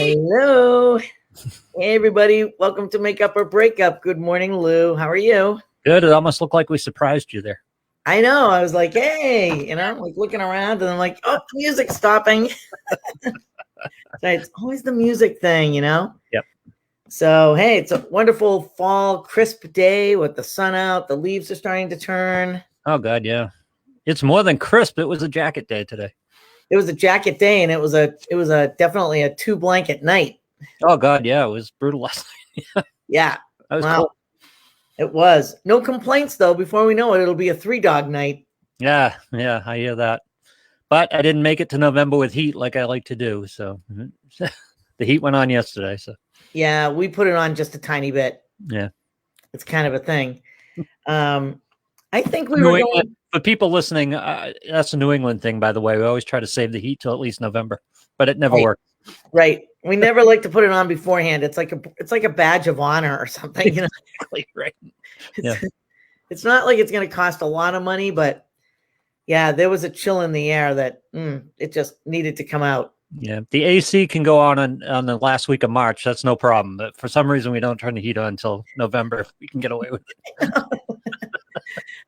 Hello. Hey, everybody. Welcome to Make Up or Break Up. Good morning, Lou. How are you? Good. It almost looked like we surprised you there. I know. I was like, hey, like looking around and I'm like, oh, the music's stopping. So it's always the music thing, Yep. So, hey, it's a wonderful fall, crisp day with the sun out. The leaves are starting to turn. Oh, God, yeah. It's more than crisp. It was a jacket day today. It was a jacket day, and it was a definitely a 2-blanket night. Oh, God, yeah. It was brutal last night. Yeah. That was Wow. cool. It was. No complaints, though. Before we know it, it'll be a 3-dog night. Yeah, I hear that. But I didn't make it to November with heat like I like to do. So the heat went on yesterday. So yeah, we put it on just a tiny bit. Yeah. It's kind of a thing. I think we were going... For people listening, that's a New England thing, by the way. We always try to save the heat till at least November, but it never works. Right. We never like to put it on beforehand. It's like a badge of honor or something. Exactly, right. It's not like it's going to cost a lot of money, but yeah, there was a chill in the air that it just needed to come out. Yeah, the AC can go on the last week of March. That's no problem. But for some reason, we don't turn the heat on until November. We can get away with it.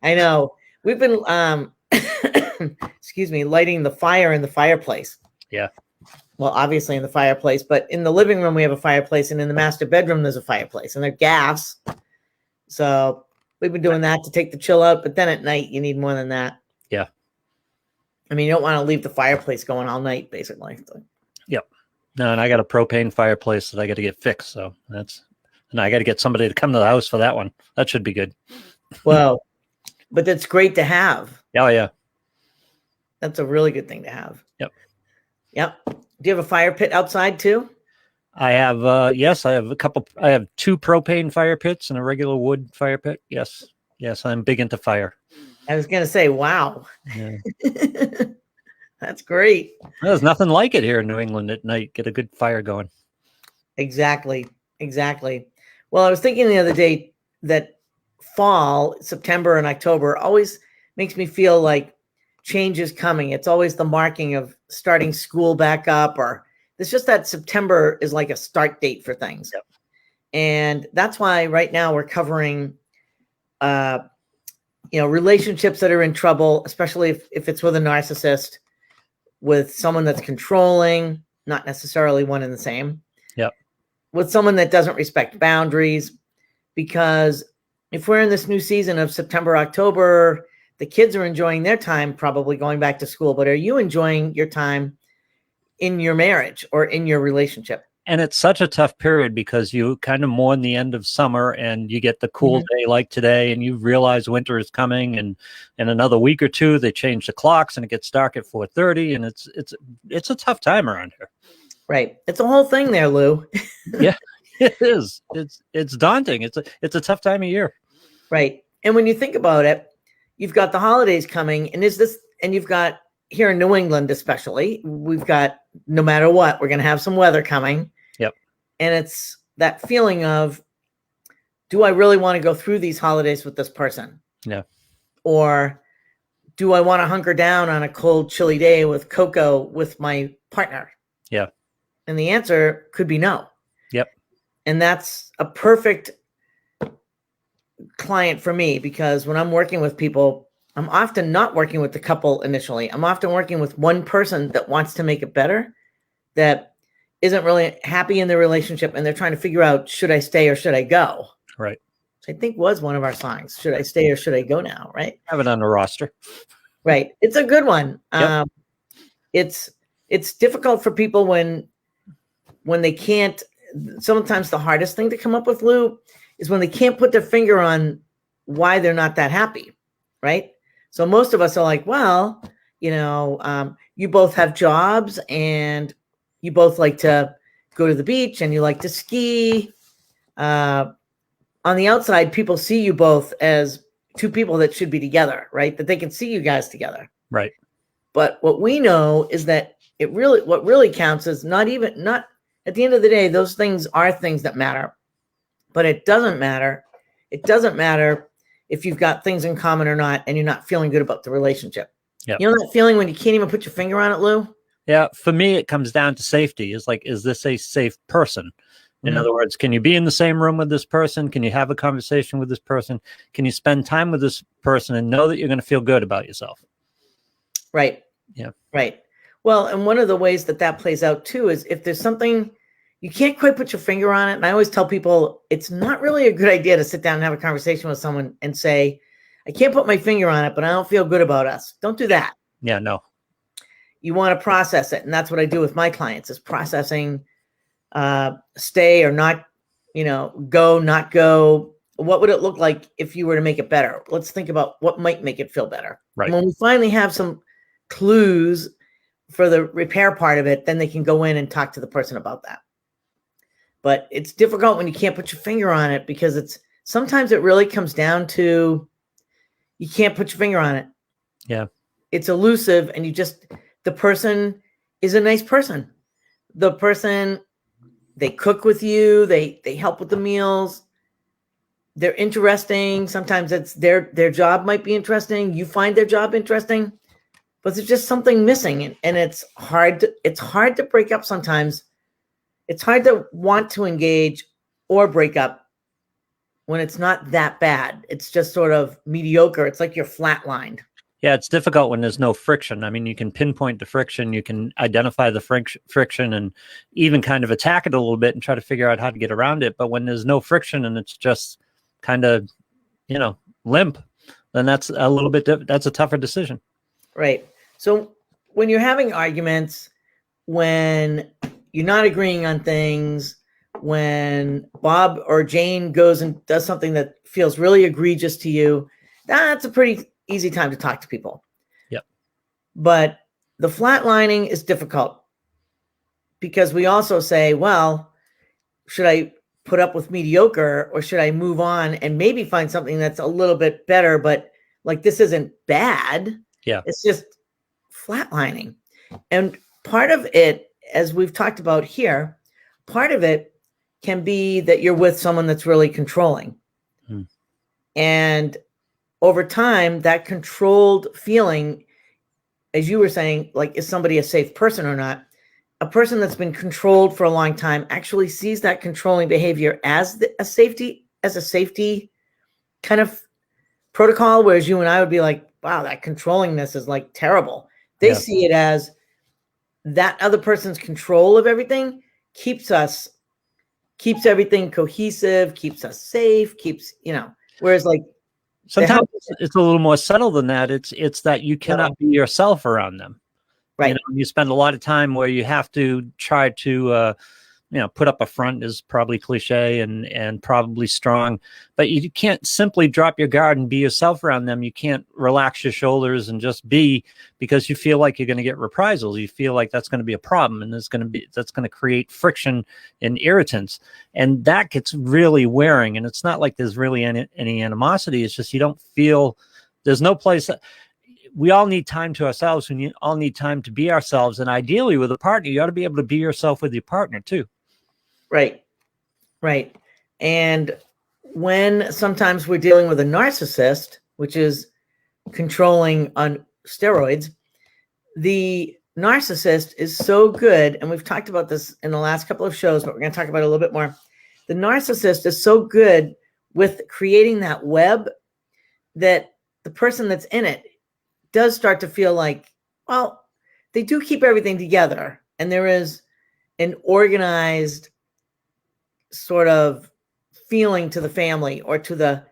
I know. We've been, excuse me, lighting the fire in the fireplace. Yeah. Well, obviously in the fireplace, but in the living room, we have a fireplace, and in the master bedroom, there's a fireplace, and they're gas. So we've been doing that to take the chill out. But then at night, you need more than that. Yeah. I mean, you don't want to leave the fireplace going all night, basically. Yep. No, and I got a propane fireplace that I got to get fixed. So and I got to get somebody to come to the house for that one. That should be good. Well, but that's great to have. Oh, yeah. That's a really good thing to have. Yep. Yep. Do you have a fire pit outside too? I have, yes, I have 2 propane fire pits and a regular wood fire pit. Yes. Yes, I'm big into fire. I was going to say, wow. Yeah. That's great. There's nothing like it here in New England at night. Get a good fire going. Exactly. Well, I was thinking the other day that fall, September and October, always makes me feel like change is coming. It's always the marking of starting school back up, or it's just that September is like a start date for things. Yep. And that's why right now we're covering, relationships that are in trouble, especially if it's with a narcissist, with someone that's controlling, not necessarily one and the same. Yep. With someone that doesn't respect boundaries, because if we're in this new season of September, October, the kids are enjoying their time, probably going back to school, but are you enjoying your time in your marriage or in your relationship? And it's such a tough period because you kind of mourn the end of summer and you get the cool day like today, and you realize winter is coming, and in another week or two, they change the clocks and it gets dark at 4:30, and it's a tough time around here. Right. It's a whole thing there, Lou. Yeah, it is. It's daunting. It's a tough time of year. Right. And when you think about it, you've got the holidays coming, and you've got here in New England, especially, we've got, no matter what, we're going to have some weather coming. Yep. And it's that feeling of, do I really want to go through these holidays with this person? Yeah. Or do I want to hunker down on a cold, chilly day with cocoa with my partner? Yeah. And the answer could be no. Yep. And that's a perfect client for me, because when I'm working with people, I'm often not working with the couple initially. I'm often working with one person that wants to make it better, that isn't really happy in their relationship, and they're trying to figure out, should I stay or should I go? Right. Which I think was one of our songs. Should I stay or should I go now? Right. Have it on the roster. Right. It's a good one. Yep. It's difficult for people when they can't. Sometimes the hardest thing to come up with, Lou, is when they can't put their finger on why they're not that happy. Right. So most of us are like, well, you both have jobs and you both like to go to the beach and you like to ski. On the outside, people see you both as 2 people that should be together, right? That they can see you guys together. Right. But what we know is that what really counts is not at the end of the day, those things are things that matter, but it doesn't matter. It doesn't matter if you've got things in common or not, and you're not feeling good about the relationship. Yep. You know that feeling when you can't even put your finger on it, Lou? Yeah, for me, it comes down to safety. Is like, is this a safe person? In Mhm. other words, can you be in the same room with this person? Can you have a conversation with this person? Can you spend time with this person and know that you're going to feel good about yourself? Right. Yeah. Right. Well, and one of the ways that that plays out too is if there's something you can't quite put your finger on it. And I always tell people it's not really a good idea to sit down and have a conversation with someone and say, I can't put my finger on it, but I don't feel good about us. Don't do that. Yeah, no. You want to process it. And that's what I do with my clients is processing, stay or not, go, not go. What would it look like if you were to make it better? Let's think about what might make it feel better. Right. And when we finally have some clues for the repair part of it, then they can go in and talk to the person about that. But it's difficult when you can't put your finger on it because sometimes it really comes down to you can't put your finger on it. Yeah. It's elusive and the person is a nice person. The person, they cook with you, they help with the meals. They're interesting. Sometimes it's their job might be interesting. You find their job interesting, but there's just something missing. And it's hard to break up sometimes. It's hard to want to engage or break up when it's not that bad. It's just sort of mediocre. It's like you're flatlined. Yeah, it's difficult when there's no friction. I mean, you can pinpoint the friction, you can identify the friction and even kind of attack it a little bit and try to figure out how to get around it. But when there's no friction and it's just kind of, limp, then that's a little bit, that's a tougher decision. Right. So when you're having arguments, when you're not agreeing on things, when Bob or Jane goes and does something that feels really egregious to you, that's a pretty easy time to talk to people. Yep. But the flatlining is difficult because we also say, well, should I put up with mediocre or should I move on and maybe find something that's a little bit better, but like this isn't bad. Yeah. It's just flatlining. And part of it, as we've talked about here, part of it can be that you're with someone that's really controlling. And over time, that controlled feeling, as you were saying, like, is somebody a safe person or not? A person that's been controlled for a long time actually sees that controlling behavior as a safety kind of protocol, whereas you and I would be like, wow, that controllingness is like terrible. They see it as that other person's control of everything keeps everything cohesive, keeps us safe, whereas like sometimes it's a little more subtle than that. It's that you cannot be yourself around them. Right. You spend a lot of time where you have to try to, put up a front is probably cliche and probably strong, but you can't simply drop your guard and be yourself around them. You can't relax your shoulders and just be, because you feel like you're going to get reprisals. You feel like that's going to be a problem and that's going to create friction and irritants. And that gets really wearing. And it's not like there's really any animosity. It's just, you don't feel there's no place we all need time to ourselves. We all need time to be ourselves. And ideally with a partner, you ought to be able to be yourself with your partner too. Right. Right. And when sometimes we're dealing with a narcissist, which is controlling on steroids, the narcissist is so good. And we've talked about this in the last couple of shows, but we're going to talk about it a little bit more. The narcissist is so good with creating that web that the person that's in it does start to feel like, well, they do keep everything together. And there is an organized sort of feeling to the family or to the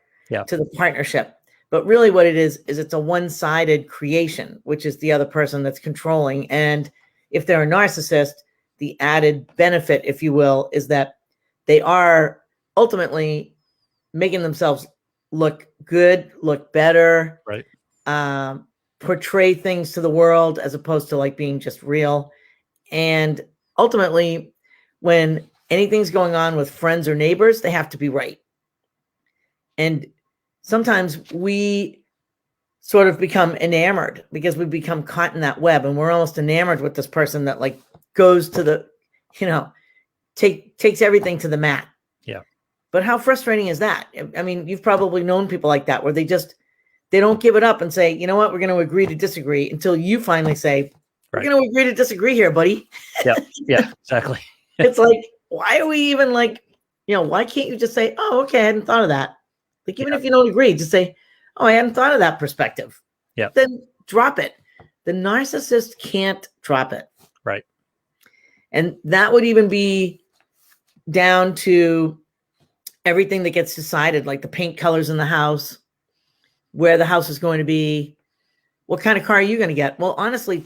partnership. But really what it is it's a one-sided creation, which is the other person that's controlling. And if they're a narcissist, the added benefit, if you will, is that they are ultimately making themselves look good, look better, right? Portray things to the world as opposed to like being just real. And ultimately, when anything's going on with friends or neighbors, they have to be right. And sometimes we sort of become enamored because we become caught in that web and we're almost enamored with this person that like goes to the, takes everything to the mat. Yeah. But how frustrating is that? I mean, you've probably known people like that where they don't give it up and say, you know what, we're going to agree to disagree until you finally say, We're Right. going to agree to disagree here, buddy. Yeah. Yeah. Exactly. It's like, why are we even like, why can't you just say, oh, okay, I hadn't thought of that. Like, even if you don't agree, just say, oh, I hadn't thought of that perspective. Yeah. Then drop it. The narcissist can't drop it. Right. And that would even be down to everything that gets decided, like the paint colors in the house, where the house is going to be, what kind of car are you going to get? Well, honestly,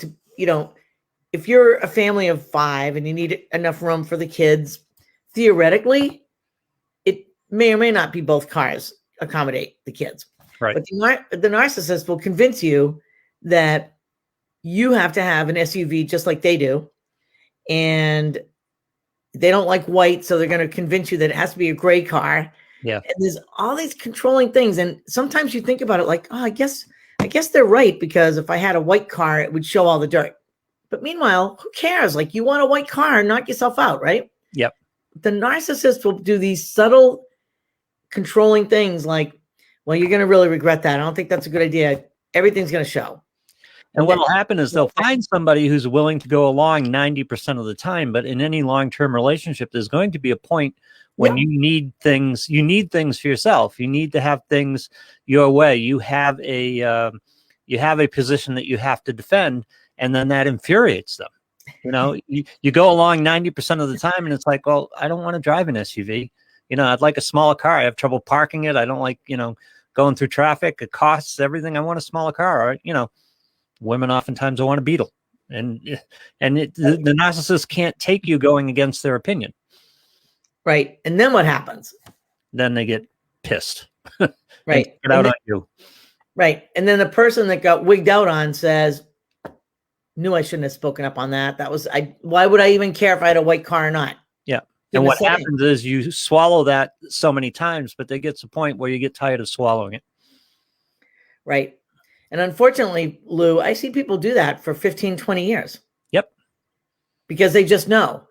if you're a family of 5 and you need enough room for the kids, theoretically, it may or may not be both cars accommodate the kids. Right. But the narcissist will convince you that you have to have an SUV just like they do. And they don't like white, so they're going to convince you that it has to be a gray car. Yeah. And there's all these controlling things. And sometimes you think about it like, oh, I guess they're right, because if I had a white car, it would show all the dirt. But meanwhile, who cares? Like, you want a white car, knock yourself out, right? Yep. The narcissist will do these subtle controlling things like, well, you're going to really regret that. I don't think that's a good idea. Everything's going to show. And what will happen is they'll find somebody who's willing to go along 90% of the time. But in any long-term relationship, there's going to be a point when you need things for yourself. You need to have things your way. You have a position that you have to defend, and then that infuriates them. You go along 90% of the time, and it's like, well, I don't want to drive an SUV. I'd like a smaller car. I have trouble parking it. I don't like, going through traffic. It costs everything. I want a smaller car. Or, women oftentimes want a Beetle, and the narcissist can't take you going against their opinion. Right. And then what happens? Then they get pissed. Right. Get out on you. Right. And then the person that got wigged out on says, knew I shouldn't have spoken up on that. Why would I even care if I had a white car or not? Yeah. And what happens is you swallow that so many times, but there gets a point where you get tired of swallowing it. Right. And unfortunately, Lou, I see people do that for 15, 20 years. Yep. Because they just know,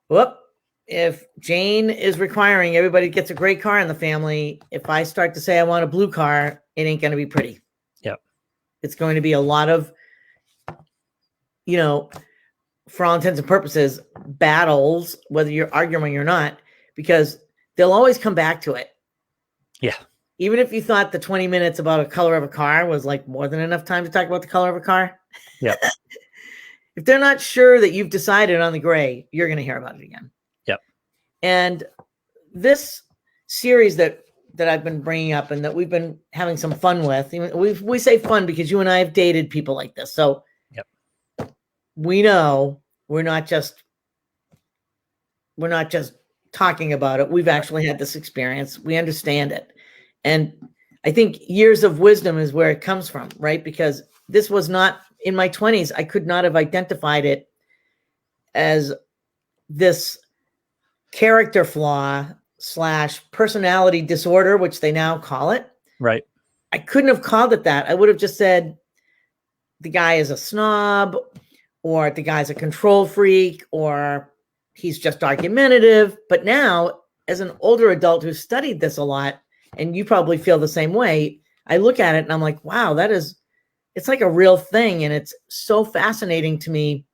whoop, if Jane is requiring everybody gets a gray car in the family, if I start to say I want a blue car, it ain't going to be pretty. Yep. It's going to be a lot of, for all intents and purposes, battles, whether you're arguing or not, because they'll always come back to it. Yeah. Even if you thought the 20 minutes about a color of a car was like more than enough time to talk about the color of a car. Yeah. If they're not sure that you've decided on the gray, you're going to hear about it again. Yep. And this series that I've been bringing up and that we've been having some fun with, we say fun because you and I have dated people like this. So we know we're not just talking about it. We've actually had this experience. We understand it. And I think years of wisdom is where it comes from, right? Because this was not in my 20s. I could not have identified it as this character flaw / personality disorder, which they now call it. Right. I couldn't have called it that. I would have just said the guy is a snob, or the guy's a control freak, or he's just argumentative. But now, as an older adult who's studied this a lot, and you probably feel the same way, I look at it and I'm like, wow, it's like a real thing. And it's so fascinating to me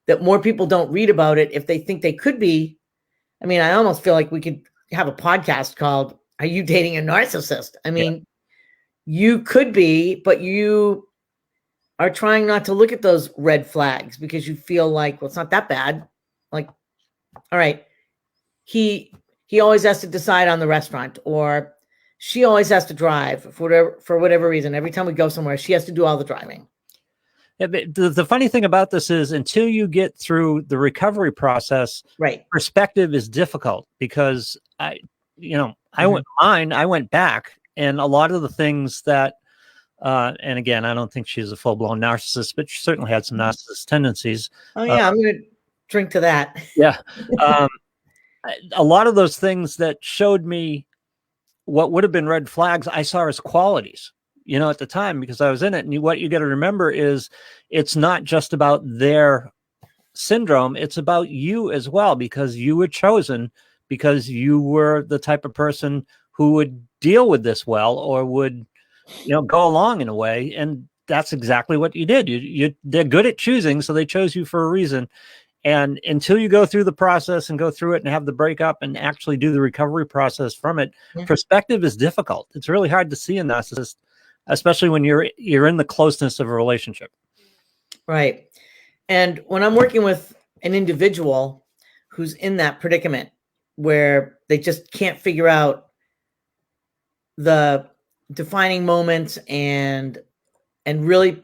that more people don't read about it if they think they could be. I mean, I almost feel like we could have a podcast called, Are You Dating a Narcissist? I mean, you could be, but you are trying not to look at those red flags because you feel like, well, it's not that bad. Like, all right, he always has to decide on the restaurant, or she always has to drive for whatever reason. Every time we go somewhere, she has to do all the driving. Yeah, but the funny thing about this is until you get through the recovery process, right, perspective is difficult because I went back, and a lot of the things that, and again, I don't think she's a full-blown narcissist, but she certainly had some narcissist tendencies. Oh yeah, I'm going to drink to that. Yeah. A lot of those things that showed me what would have been red flags, I saw as qualities, at the time, because I was in it. And what you got to remember is it's not just about their syndrome. It's about you as well, because you were chosen because you were the type of person who would deal with this well, or would, go along in a way. And that's exactly what you did. They're good at choosing, so they chose you for a reason. And until you go through the process and go through it and have the breakup and actually do the recovery process from it, perspective is difficult. It's really hard to see a narcissist, especially when you're in the closeness of a relationship. Right. And when I'm working with an individual who's in that predicament where they just can't figure out the defining moments and really,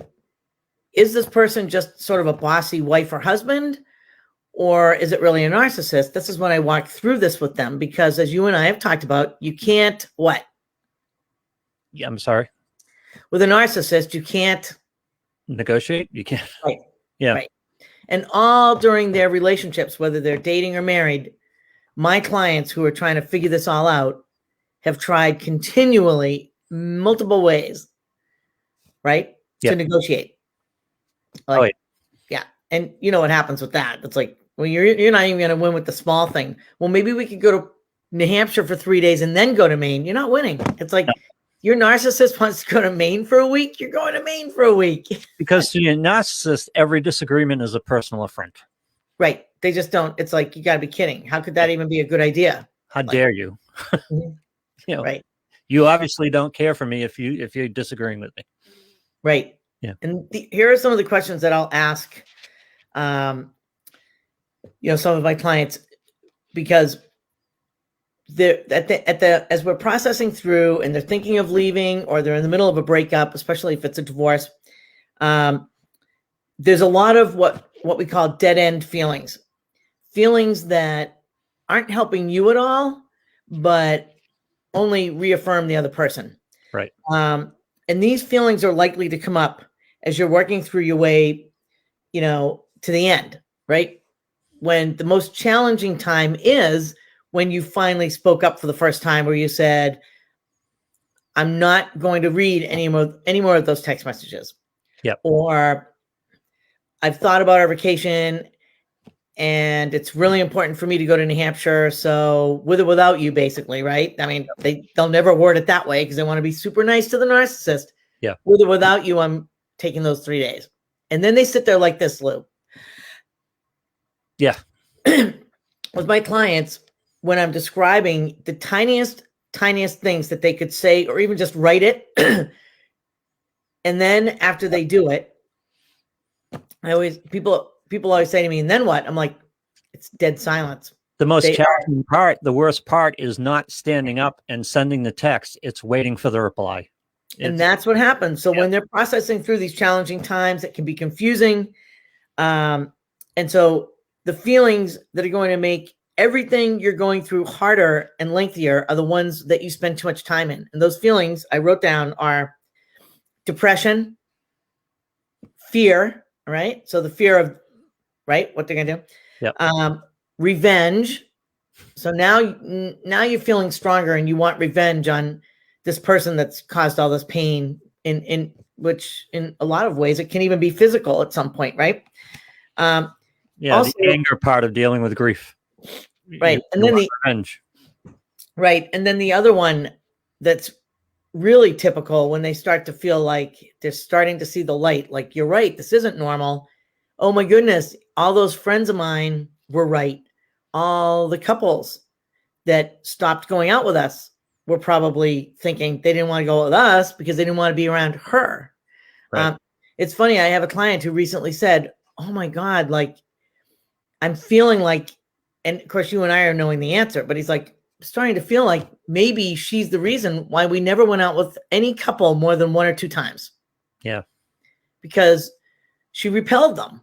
is this person just sort of a bossy wife or husband, or is it really a narcissist? This is when I walk through this with them, because as you and I have talked about, you can't what? Yeah, I'm sorry. With a narcissist, you can't negotiate. You can't. Right. Yeah. Right. And all during their relationships, whether they're dating or married, my clients who are trying to figure this all out have tried continually multiple ways, right? To negotiate. Like, yeah. And you know what happens with that? It's like, well, you're not even going to win with the small thing. Well, maybe we could go to New Hampshire for 3 days and then go to Maine. You're not winning. It's like, your narcissist wants to go to Maine for a week. You're going to Maine for a week. Because to your narcissist, every disagreement is a personal affront. Right. They just don't. It's like, you got to be kidding. How could that even be a good idea? How dare you? You know, right. You obviously don't care for me if you're disagreeing with me. Right. Yeah. And here are some of the questions that I'll ask, some of my clients, because as we're processing through and they're thinking of leaving, or they're in the middle of a breakup, especially if it's a divorce, there's a lot of what we call dead end feelings that aren't helping you at all, but only reaffirm the other person. Right. And these feelings are likely to come up as you're working through your way, to the end, right? When the most challenging time is when you finally spoke up for the first time, where you said, I'm not going to read any more of those text messages. Yep. Or I've thought about our vacation and it's really important for me to go to New Hampshire. So with or without you, basically, right? I mean, they'll never word it that way because they want to be super nice to the narcissist. Yeah. With or without you, I'm taking those 3 days. And then they sit there like this, Lou. Yeah. With my clients, when I'm describing the tiniest things that they could say, or even just write it. And then after they do it, people always say to me, and then what? I'm like, it's dead silence. The most challenging part, the worst part, is not standing up and sending the text. It's waiting for the reply. And that's what happens. So when they're processing through these challenging times, it can be confusing. And so the feelings that are going to make everything you're going through harder and lengthier are the ones that you spend too much time in. And those feelings I wrote down are depression, fear, right? So the fear of, right, what they're going to do. Yep. Revenge. So now you're feeling stronger and you want revenge on this person that's caused all this pain, in which in a lot of ways it can even be physical at some point, right? Also, the anger part of dealing with grief. Right. And then revenge. Right. And then the other one that's really typical, when they start to feel like they're starting to see the light, like, you're right, this isn't normal. Oh my goodness, all those friends of mine were right. All the couples that stopped going out with us were probably thinking they didn't want to go with us because they didn't want to be around her. Right. It's funny. I have a client who recently said, oh my God, like, I'm feeling like, and of course you and I are knowing the answer, but he's like, starting to feel like maybe she's the reason why we never went out with any couple more than 1 or 2 times. Yeah. Because she repelled them.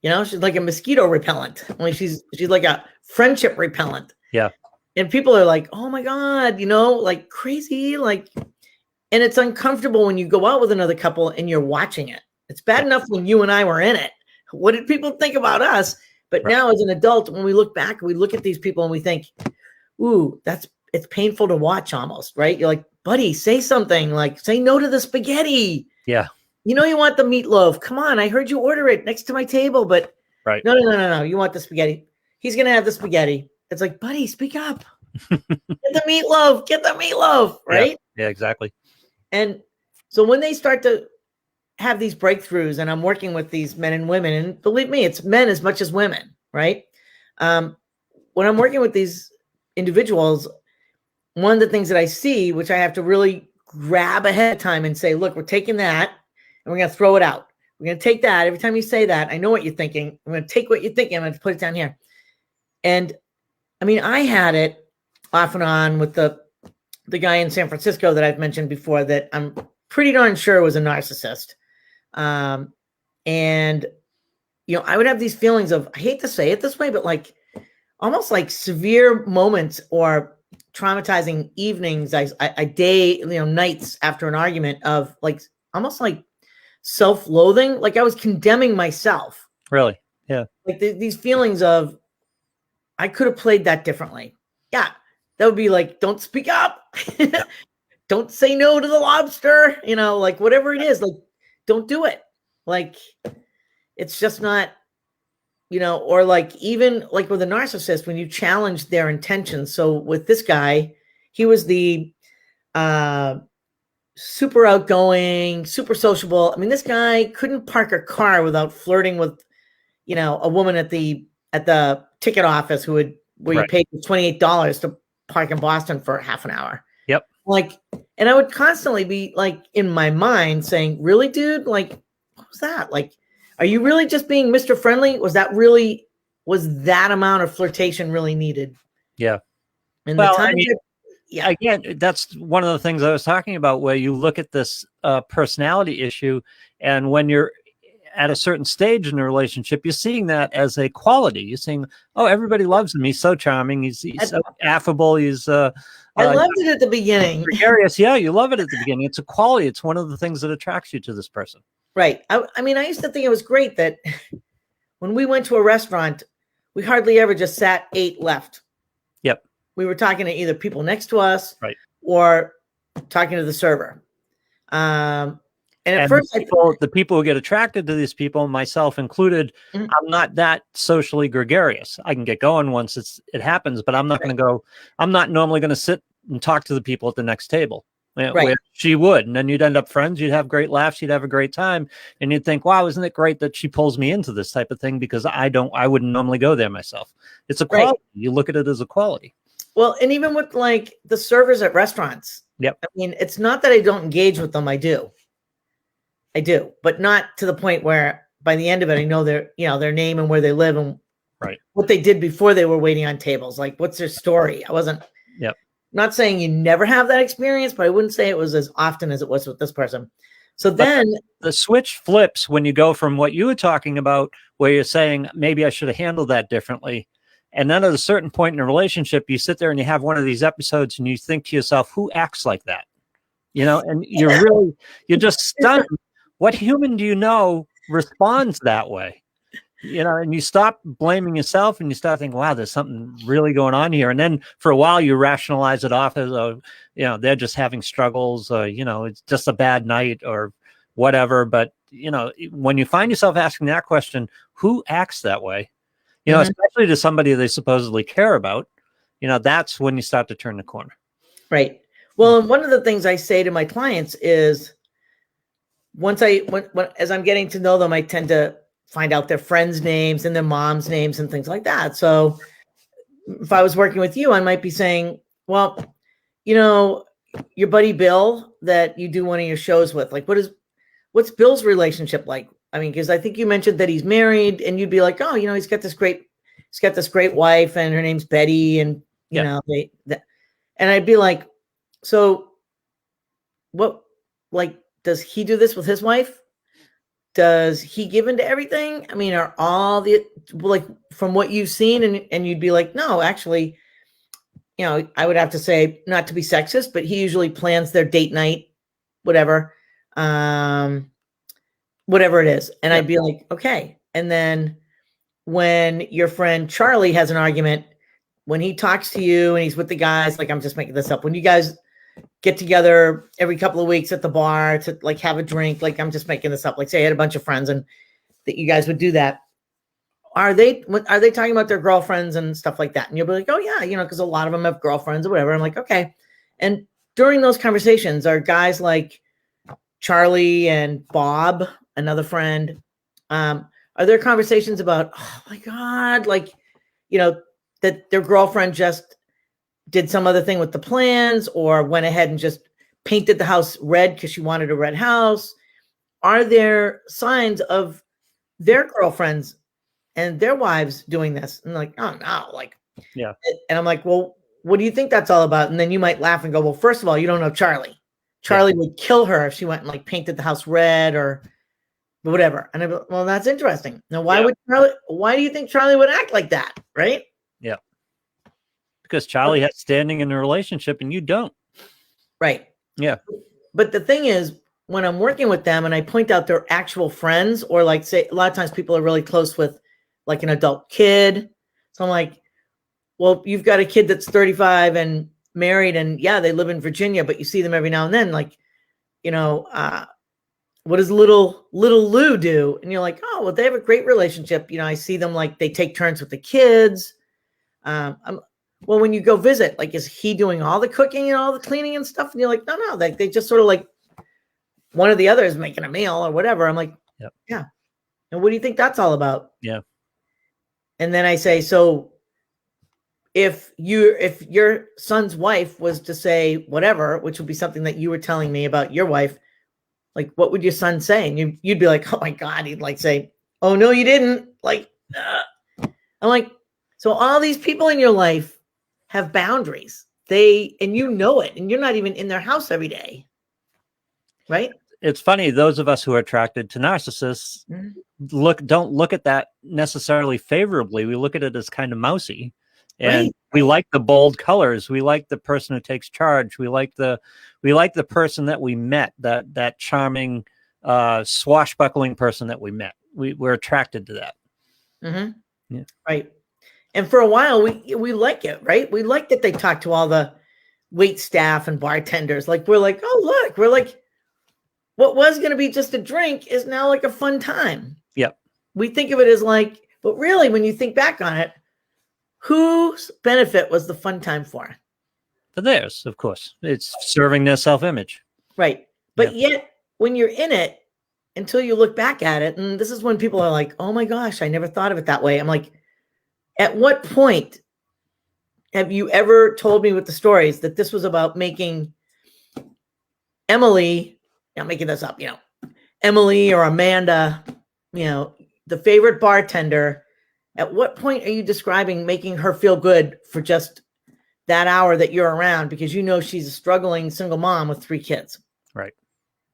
She's like a mosquito repellent. Only she's like a friendship repellent. Yeah. And people are like, oh my God, like crazy. Like, and it's uncomfortable when you go out with another couple and you're watching it. It's bad enough when you and I were in it. What did people think about us? But now as an adult, when we look back, we look at these people and we think, ooh, it's painful to watch almost, right? You're like, buddy, say something, like say no to the spaghetti. Yeah. You want the meatloaf. Come on. I heard you order it next to my table, but right. No. You want the spaghetti. He's going to have the spaghetti. It's like, buddy, speak up. Get the meatloaf. Right? Yeah, exactly. And so when they start to have these breakthroughs and I'm working with these men and women, and believe me, it's men as much as women, right? When I'm working with these individuals, one of the things that I see, which I have to really grab ahead of time and say, look, we're taking that and we're going to throw it out. We're going to take that. Every time you say that, I know what you're thinking. I'm going to take what you're thinking. I'm going to put it down here. And I mean, I had it off and on with the guy in San Francisco that I've mentioned before that I'm pretty darn sure was a narcissist. And, you know, I would have these feelings of, I hate to say it this way, but like almost like severe moments or traumatizing evenings, nights after an argument of like, almost like self-loathing. Like I was condemning myself. Really? Yeah. Like these feelings of, I could have played that differently. Yeah. That would be like, don't speak up. Don't say no to the lobster, you know, like whatever it is, like, don't do it. Like, it's just not, you know, or like, even like with a narcissist, when you challenge their intentions. So with this guy, he was the super outgoing, super sociable. I mean, this guy couldn't park a car without flirting with, you know, a woman at the ticket office where you paid $28 to park in Boston for half an hour. Yep. Like, and I would constantly be like in my mind saying, really, dude? Like, what was that? Like, are you really just being Mr. Friendly? Was that amount of flirtation really needed? Yeah. And well, the time, I mean, again, that's one of the things I was talking about, where you look at this personality issue, and when you're at a certain stage in a relationship, you're seeing that as a quality. You're saying, oh, everybody loves him. He's so charming. He's so affable. He's I loved it at the beginning. Gregarious. Yeah, you love it at the beginning. It's a quality. It's one of the things that attracts you to this person. Right. I mean, I used to think it was great that when we went to a restaurant, we hardly ever just sat, ate, left. Yep. We were talking to either people next to us, right, or talking to the server. And at first, the people who get attracted to these people, myself included, I'm not that socially gregarious. I can get going once it happens, but I'm not going to go. I'm not normally going to sit and talk to the people at the next table. Where she would, and then you'd end up friends. You'd have great laughs. You'd have a great time, and you'd think, "Wow, isn't it great that she pulls me into this type of thing?" Because I wouldn't normally go there myself. It's a quality. You look at it as a quality. Well, and even with like the servers at restaurants. Yep. I mean, it's not that I don't engage with them. I do, but not to the point where by the end of it, I know their name and where they live and what they did before they were waiting on tables. Like, what's their story? I wasn't. Yep. Not saying you never have that experience, but I wouldn't say it was as often as it was with this person. So then the switch flips when you go from what you were talking about, where you're saying, maybe I should have handled that differently. And then at a certain point in a relationship, you sit there and you have one of these episodes and you think to yourself, who acts like that? You know, and you're just stunned. What human do you know responds that way? You know, and you stop blaming yourself and you start thinking, wow, there's something really going on here. And then for a while you rationalize it off as they're just having struggles, it's just a bad night or whatever. But, when you find yourself asking that question, who acts that way? Especially to somebody they supposedly care about, that's when you start to turn the corner. Right. Well, and one of the things I say to my clients is as I'm getting to know them, I tend to find out their friends' names and their mom's names and things like that. So if I was working with you, I might be saying, well, your buddy Bill that you do one of your shows with, like, what's Bill's relationship like? I mean, because I think you mentioned that he's married, and you'd be like, oh, he's got this great wife, and her name's Betty, and and I'd be like, so what, like, does he do this with his wife? Does he give into everything? I mean, are all from what you've seen, and you'd be like, no, actually, I would have to say, not to be sexist, but he usually plans their date night, whatever it is. And I'd be like, okay. And then when your friend Charlie has an argument, when he talks to you and he's with the guys, like, I'm just making this up, when you guys get together every couple of weeks at the bar to like have a drink, like, I'm just making this up, like, say I had a bunch of friends and that you guys would do that. Are they talking about their girlfriends and stuff like that? And you'll be like, oh yeah, because a lot of them have girlfriends or whatever. I'm like, okay. And during those conversations, are guys like Charlie and Bob, another friend, are there conversations about, oh my God, like, that their girlfriend just did some other thing with the plans or went ahead and just painted the house red because she wanted a red house? Are there signs of their girlfriends and their wives doing this? And like, oh no, like, yeah. And I'm like, well, what do you think that's all about? And then you might laugh and go, well, first of all, you don't know Charlie. Charlie would kill her if she went and like painted the house red or whatever. And I go, well, that's interesting. Now, why do you think Charlie would act like that? Right? Yeah. Because Charlie has standing in a relationship and you don't. Right. Yeah. But the thing is, when I'm working with them and I point out their actual friends, or like, say, a lot of times people are really close with like an adult kid. So I'm like, well, you've got a kid that's 35 and married, and yeah, they live in Virginia, but you see them every now and then. Like, what does little Lou do? And you're like, oh, well, they have a great relationship. I see them, like, they take turns with the kids. Well, when you go visit, like, is he doing all the cooking and all the cleaning and stuff? And you're like, no, like, they just sort of like one or the other is making a meal or whatever. I'm like, yep. Yeah. And what do you think that's all about? Yeah. And then I say, so if your son's wife was to say whatever, which would be something that you were telling me about your wife, like, what would your son say? And you'd be like, oh my God, he'd like say, oh no, you didn't. Like, I'm like, so all these people in your life have boundaries. And you know it, and you're not even in their house every day. Right? It's funny, those of us who are attracted to narcissists don't look at that necessarily favorably. We look at it as kind of mousy. And we like the bold colors. We like the person who takes charge. We like the person that we met, that charming, swashbuckling person that we met. We're attracted to that. Mm-hmm. Yeah. Right. And for a while, we like it, right? We like that they talk to all the wait staff and bartenders. Like, we're like, oh, look, we're like, what was going to be just a drink is now like a fun time. Yep. We think of it as like, but really, when you think back on it, whose benefit was the fun time for? For theirs, of course. It's serving their self-image. Right. But yet, when you're in it, until you look back at it, and this is when people are like, oh my gosh, I never thought of it that way. I'm like, at what point have you ever told me with the stories that this was about making Emily, I'm making this up, Emily or Amanda, the favorite bartender? At what point are you describing making her feel good for just that hour that you're around, because she's a struggling single mom with 3 kids? Right.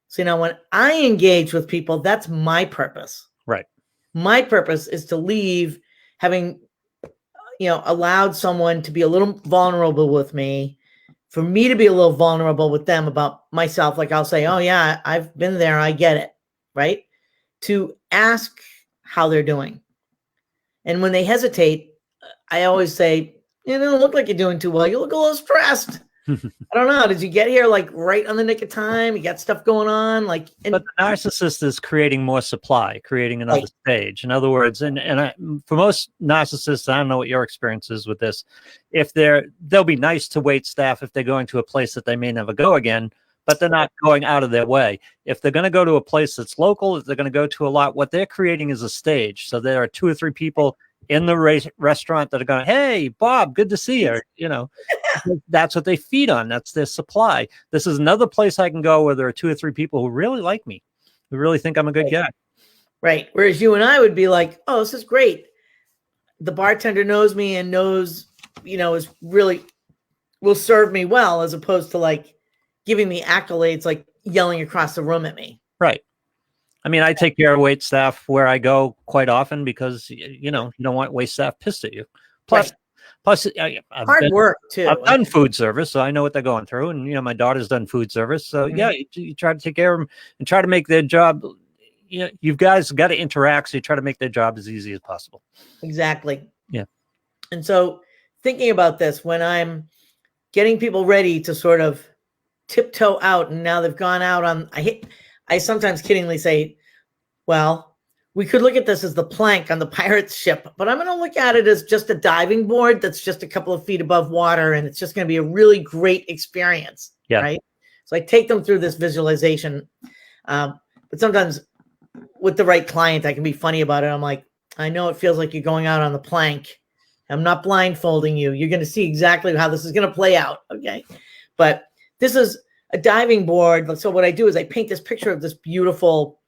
So when I engage with people, that's my purpose. Right. My purpose is to leave having, allowed someone to be a little vulnerable with me, for me to be a little vulnerable with them about myself. Like, I'll say, oh yeah, I've been there. I get it. Right. To ask how they're doing. And when they hesitate, I always say, you don't look like you're doing too well. You look a little stressed. I don't know. Did you get here like right on the nick of time? You got stuff going on? But the narcissist is creating more supply, creating another stage. In other words, for most narcissists, I don't know what your experience is with this. If they'll be nice to wait staff if they're going to a place that they may never go again, but they're not going out of their way. If they're going to go to a place that's local, if they're going to go to a lot, what they're creating is a stage. So there are 2 or 3 people in the restaurant that are going, hey, Bob, good to see you. That's what they feed on. That's their supply. This is another place I can go where there are 2 or 3 people who really like me, who really think I'm a good guy. Right. Whereas you and I would be like, oh, this is great. The bartender knows me and knows, is really will serve me well, as opposed to like giving me accolades, like yelling across the room at me. Right. I mean, I take care of wait staff where I go quite often because, you don't want wait staff pissed at you. Plus, hard work too. I've done food service, so I know what they're going through. And, my daughter's done food service. So you try to take care of them and try to make their job, you guys got to interact. So you try to make their job as easy as possible. Exactly. Yeah. And so thinking about this, when I'm getting people ready to sort of tiptoe out, and now they've gone out on, I sometimes kiddingly say, well, we could look at this as the plank on the pirate's ship, but I'm going to look at it as just a diving board that's just a couple of feet above water, and it's just going to be a really great experience. Yeah. Right. So I take them through this visualization But sometimes with the right client, I can be funny about it. I'm like, I know it feels like you're going out on the plank. I'm not blindfolding you. You're going to see exactly how this is going to play out. Okay. But this is a diving board. So what I do is I paint this picture of this beautiful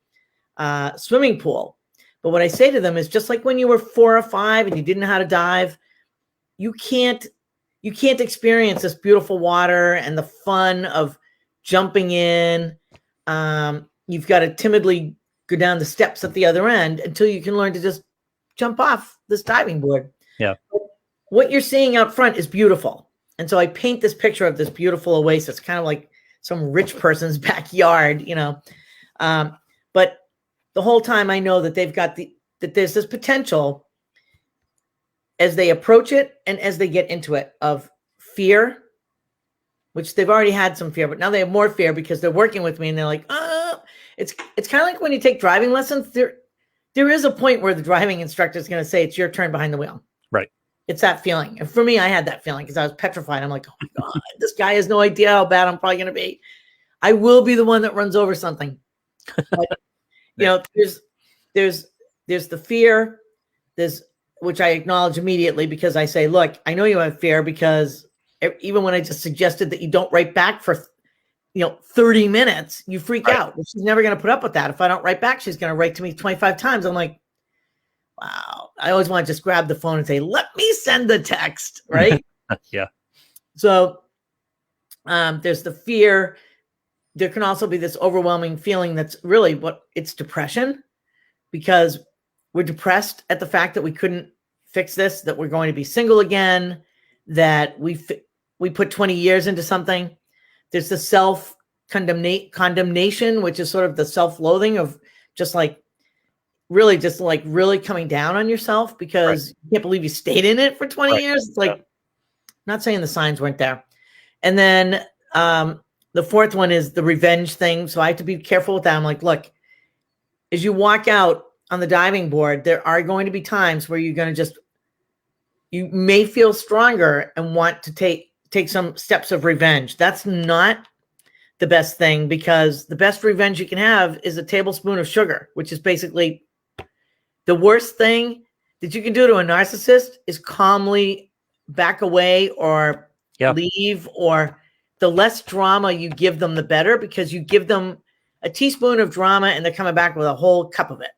swimming pool. But what I say to them is, just like when you were 4 or 5 and you didn't know how to dive, you can't experience this beautiful water and the fun of jumping in. You've got to timidly go down the steps at the other end until you can learn to just jump off this diving board. Yeah. What you're seeing out front is beautiful. And so I paint this picture of this beautiful oasis, kind of like some rich person's backyard, you know. But the whole time I know that that there's this potential as they approach it and as they get into it of fear, which they've already had some fear, but now they have more fear because they're working with me and they're like, it's kind of like when you take driving lessons, there is a point where the driving instructor is going to say, it's your turn behind the wheel. Right. It's that feeling. And for me, I had that feeling because I was petrified. I'm like, oh my God, this guy has no idea how bad I'm probably going to be. I will be the one that runs over something. But, you know, there's the fear, which I acknowledge immediately because I say, look, I know you have fear because even when I just suggested that you don't write back for, 30 minutes, you freak out. Well, she's never going to put up with that. If I don't write back, she's going to write to me 25 times. I'm like, wow. I always want to just grab the phone and say, let me send the text. Right. Yeah. So there's the fear. There can also be this overwhelming feeling that's really it's depression, because we're depressed at the fact that we couldn't fix this, that we're going to be single again, that we put 20 years into something. There's the self-condemnation, which is sort of the self-loathing of just like really coming down on yourself because you can't believe you stayed in it for 20 years. It's like, not saying the signs weren't there. And then the fourth one is the revenge thing. So I have to be careful with that. I'm like, look, as you walk out on the diving board, there are going to be times where you're going to you may feel stronger and want to take some steps of revenge. That's not the best thing, because the best revenge you can have is a tablespoon of sugar, which is basically the worst thing that you can do to a narcissist is calmly back away or leave, or the less drama you give them, the better, because you give them a teaspoon of drama and they're coming back with a whole cup of it.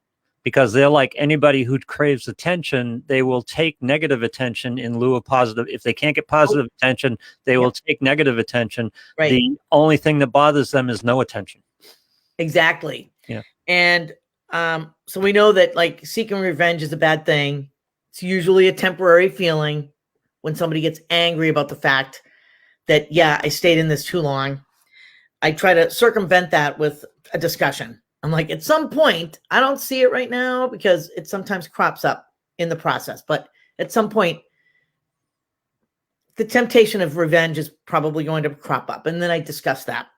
Because they're like anybody who craves attention, they will take negative attention in lieu of positive. If they can't get positive attention, they will take negative attention. Right. The only thing that bothers them is no attention. Exactly. Yeah. And so we know that like seeking revenge is a bad thing. It's usually a temporary feeling when somebody gets angry about the fact that, I stayed in this too long. I try to circumvent that with a discussion. I'm like, at some point, I don't see it right now because it sometimes crops up in the process. But at some point, the temptation of revenge is probably going to crop up. And then I discuss that.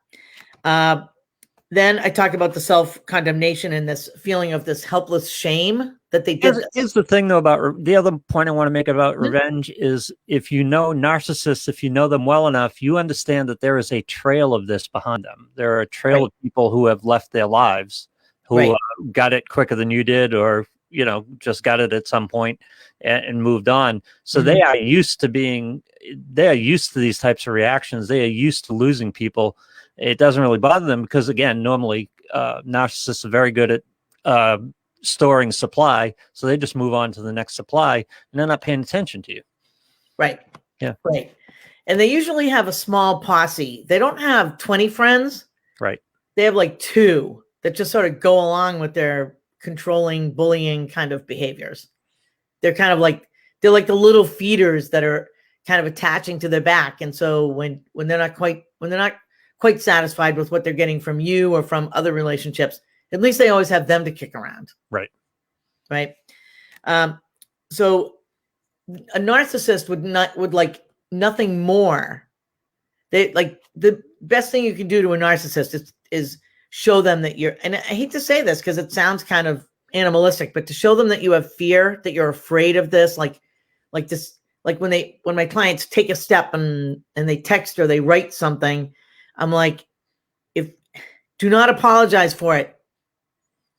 Then I talk about the self-condemnation and this feeling of this helpless shame that they did. Here's the thing, though, about the other point I want to make about revenge is if you know narcissists, if you know them well enough, you understand that there is a trail of this behind them. There are a trail of people who have left their lives, who got it quicker than you did, or, just got it at some point and moved on. So they are used to these types of reactions. They are used to losing people. It doesn't really bother them because, again, normally narcissists are very good at storing supply, so they just move on to the next supply and they're not paying attention to you. Right. Yeah. Right. And they usually have a small posse. They don't have 20 friends. Right. They have like 2 that just sort of go along with their controlling, bullying kind of behaviors. They're kind of like, they're like the little feeders that are kind of attaching to their back. And so when they're not quite satisfied with what they're getting from you or from other relationships, at least they always have them to kick around. Right. Right. So a narcissist would like nothing more. They like the best thing you can do to a narcissist is show them that and I hate to say this because it sounds kind of animalistic, but to show them that you have fear, that you're afraid of this, like this, like when my clients take a step and they text or they write something, I'm like, Do not apologize for it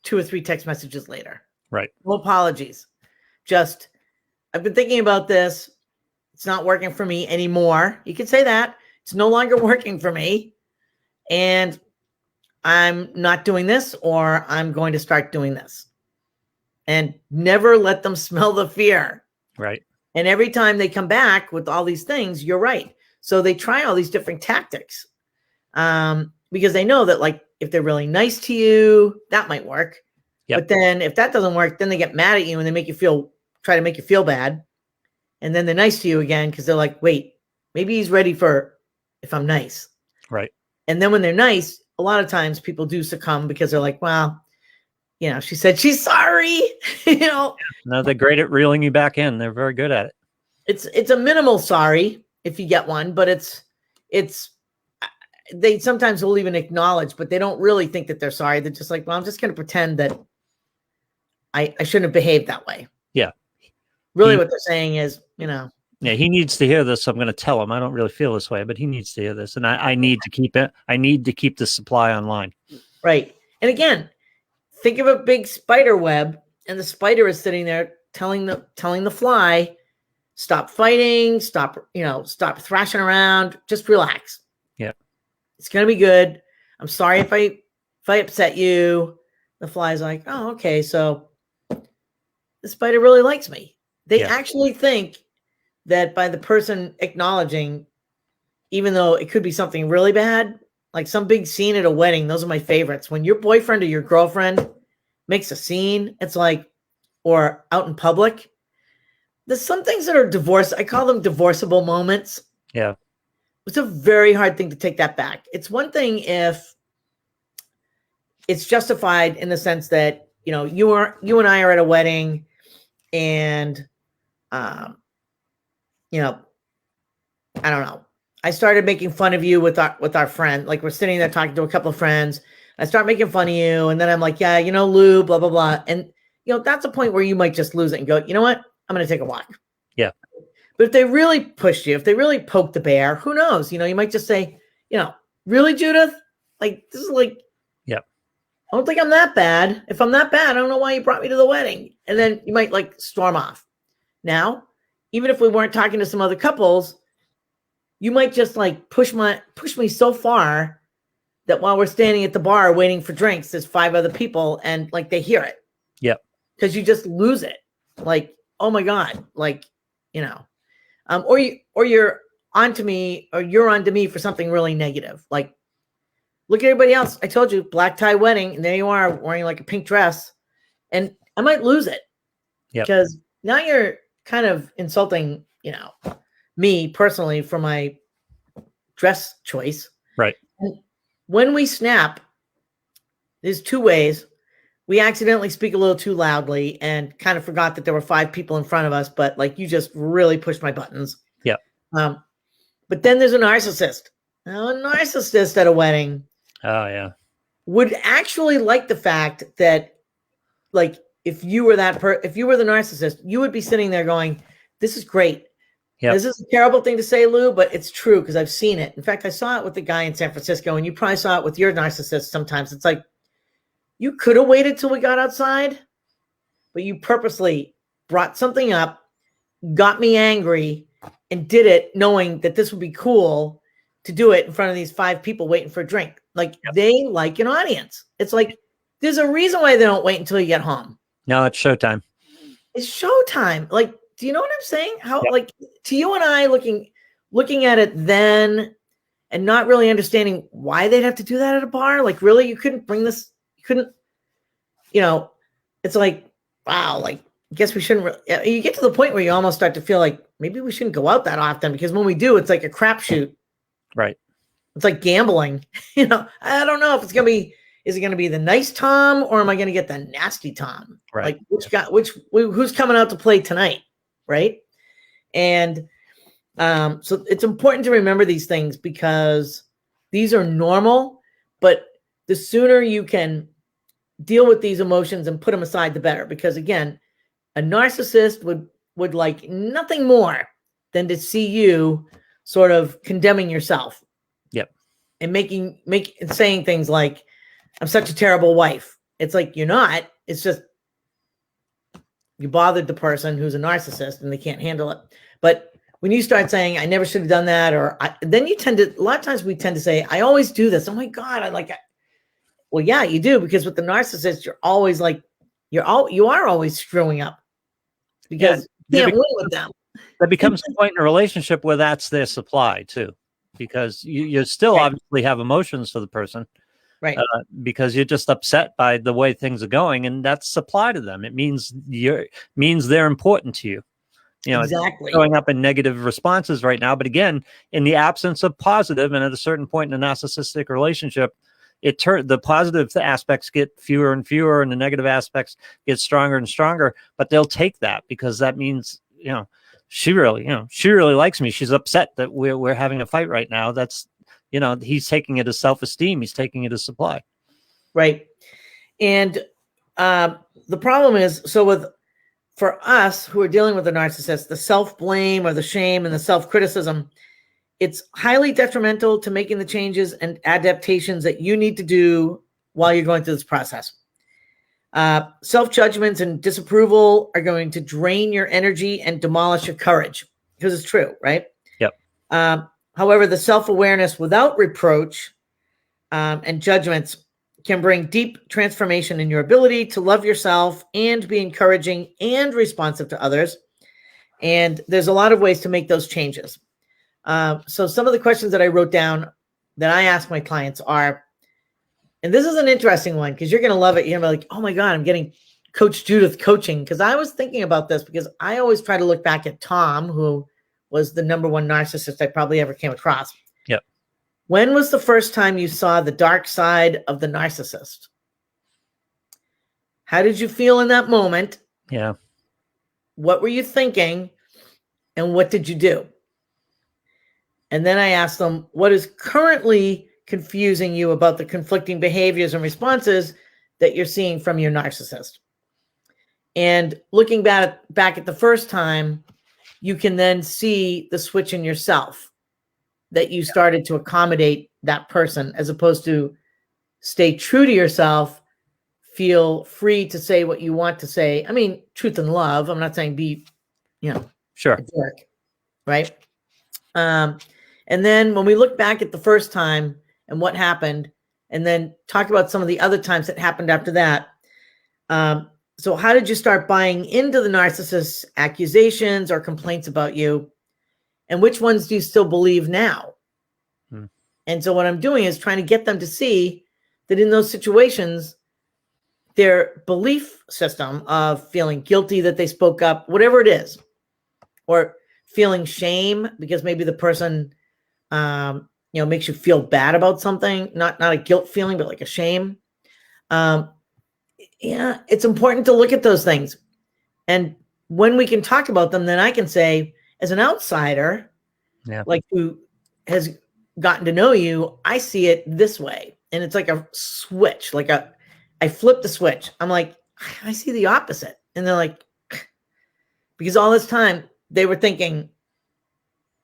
2 or 3 text messages later. Right. No apologies. Just, I've been thinking about this. It's not working for me anymore. You can say that. It's no longer working for me. And I'm not doing this, or I'm going to start doing this. And never let them smell the fear. Right. And every time they come back with all these things, you're right. So they try all these different tactics because they know that, like, if they're really nice to you, that might work. Yep. But then if that doesn't work, then they get mad at you and they try to make you feel bad. And then they're nice to you again because they're like, wait, maybe he's ready for if I'm nice. Right. And then when they're nice, a lot of times people do succumb because they're like, well, she said she's sorry. No, they're great at reeling you back in. They're very good at it. It's a minimal sorry if you get one, but they sometimes will even acknowledge, but they don't really think that they're sorry. They're just like, well, I'm just going to pretend that I shouldn't have behaved that way. Yeah. Really what they're saying is, Yeah, he needs to hear this. I'm going to tell him I don't really feel this way, but he needs to hear this. And I need to keep it. I need to keep the supply online. Right. And again, think of a big spider web, and the spider is sitting there telling the fly, stop fighting, stop thrashing around, just relax. Yeah. It's going to be good. I'm sorry if I upset you. The fly's like, oh, okay. So the spider really likes me. They actually think that by the person acknowledging, even though it could be something really bad, like some big scene at a wedding, those are my favorites. When your boyfriend or your girlfriend makes a scene, it's like, or out in public, there's some things that are divorce. I call them divorceable moments. Yeah. It's a very hard thing to take that back. It's one thing if it's justified in the sense that, you and I are at a wedding and, I don't know. I started making fun of you with our friend. Like, we're sitting there talking to a couple of friends. I start making fun of you. And then I'm like, yeah, Lou, blah, blah, blah. And, that's a point where you might just lose it and go, you know what? I'm going to take a walk. Yeah. But if they really pushed you, if they really poked the bear, who knows? You might just say, really, Judith? Like, this is like, yeah. I don't think I'm that bad. If I'm that bad, I don't know why you brought me to the wedding. And then you might like storm off. Now, even if we weren't talking to some other couples, you might just like push me so far that while we're standing at the bar waiting for drinks, there's 5 other people and like they hear it. Yep. Because you just lose it. Like, oh my God, like, or you're onto me, or you're onto me for something really negative. Like, look at everybody else. I told you, black tie wedding, and there you are wearing like a pink dress, and I might lose it. Yeah. Because now you're kind of insulting, me personally for my dress choice. Right. And when we snap, there's 2 ways. We accidentally speak a little too loudly and kind of forgot that there were 5 people in front of us, but like you just really pushed my buttons. Yeah. But then there's a narcissist. Now, a narcissist at a wedding Oh, yeah. would actually like the fact that, like, if you were if you were the narcissist, you would be sitting there going, this is great. Yep. This is a terrible thing to say, Lou, but it's true because I've seen it. In fact, I saw it with the guy in San Francisco, and you probably saw it with your narcissist sometimes. It's like, you could have waited till we got outside, but you purposely brought something up, got me angry, and did it knowing that this would be cool to do it in front of these 5 people waiting for a drink. Like, they like an audience. It's like, there's a reason why they don't wait until you get home. No, it's showtime. It's showtime. Like, do you know what I'm saying? How, like, to you and I looking at it then and not really understanding why they'd have to do that at a bar. Like, really, you couldn't bring this, you couldn't, it's like, wow, like, I guess we shouldn't, you get to the point where you almost start to feel like maybe we shouldn't go out that often, because when we do, it's like a crapshoot. Right. It's like gambling. I don't know if it's going to be, is it going to be the nice Tom, or am I going to get the nasty Tom? Right. Like, who's coming out to play tonight? Right. And so it's important to remember these things, because these are normal, but the sooner you can deal with these emotions and put them aside, the better. Because again, a narcissist would like nothing more than to see you sort of condemning yourself. Yep. And saying things like, I'm such a terrible wife. It's like, you're not. It's just you bothered the person who's a narcissist and they can't handle it. But when you start saying, I never should have done that, or then you tend to, a lot of times we tend to say, I always do this. Oh my God, well, yeah, you do, because with the narcissist, you're always like, you are always screwing up because you can't win with them. That becomes a point in a relationship where that's their supply too, because you still obviously have emotions for the person, right? Because you're just upset by the way things are going, and that's supply to them. It means they're important to you. Exactly. It's showing up in negative responses right now. But again, in the absence of positive, and at a certain point in a narcissistic relationship, the positive aspects get fewer and fewer, and the negative aspects get stronger and stronger. But they'll take that because that means, she really likes me. She's upset that we're having a fight right now. That's, he's taking it as self-esteem. He's taking it as supply. Right. And the problem is, for us who are dealing with a narcissist, the self-blame or the shame and the self-criticism, it's highly detrimental to making the changes and adaptations that you need to do while you're going through this process. Self-judgments and disapproval are going to drain your energy and demolish your courage, because it's true, right? Yep. However, the self-awareness without reproach and judgments can bring deep transformation in your ability to love yourself and be encouraging and responsive to others. And there's a lot of ways to make those changes. So some of the questions that I wrote down that I ask my clients are, and this is an interesting one because you're going to love it. You're going to be like, oh my God, I'm getting Coach Judith coaching. Because I was thinking about this because I always try to look back at Tom, who was the #1 narcissist I probably ever came across. Yep. When was the first time you saw the dark side of the narcissist? How did you feel in that moment? Yeah. What were you thinking? And what did you do? And then I asked them, what is currently confusing you about the conflicting behaviors and responses that you're seeing from your narcissist? And looking back at the first time, you can then see the switch in yourself, that you started to accommodate that person as opposed to stay true to yourself, feel free to say what you want to say. I mean, truth and love. I'm not saying be, sure, a jerk, right? And then when we look back at the first time and what happened, and then talk about some of the other times that happened after that. So how did you start buying into the narcissist's accusations or complaints about you? And which ones do you still believe now? And so what I'm doing is trying to get them to see that in those situations, their belief system of feeling guilty that they spoke up, whatever it is, or feeling shame because maybe the person, makes you feel bad about something, not a guilt feeling, but like a shame. It's important to look at those things. And when we can talk about them, then I can say, as an outsider, like who has gotten to know you, I see it this way. And it's like a switch, I flip the switch. I'm like, I see the opposite. And they're like, because all this time they were thinking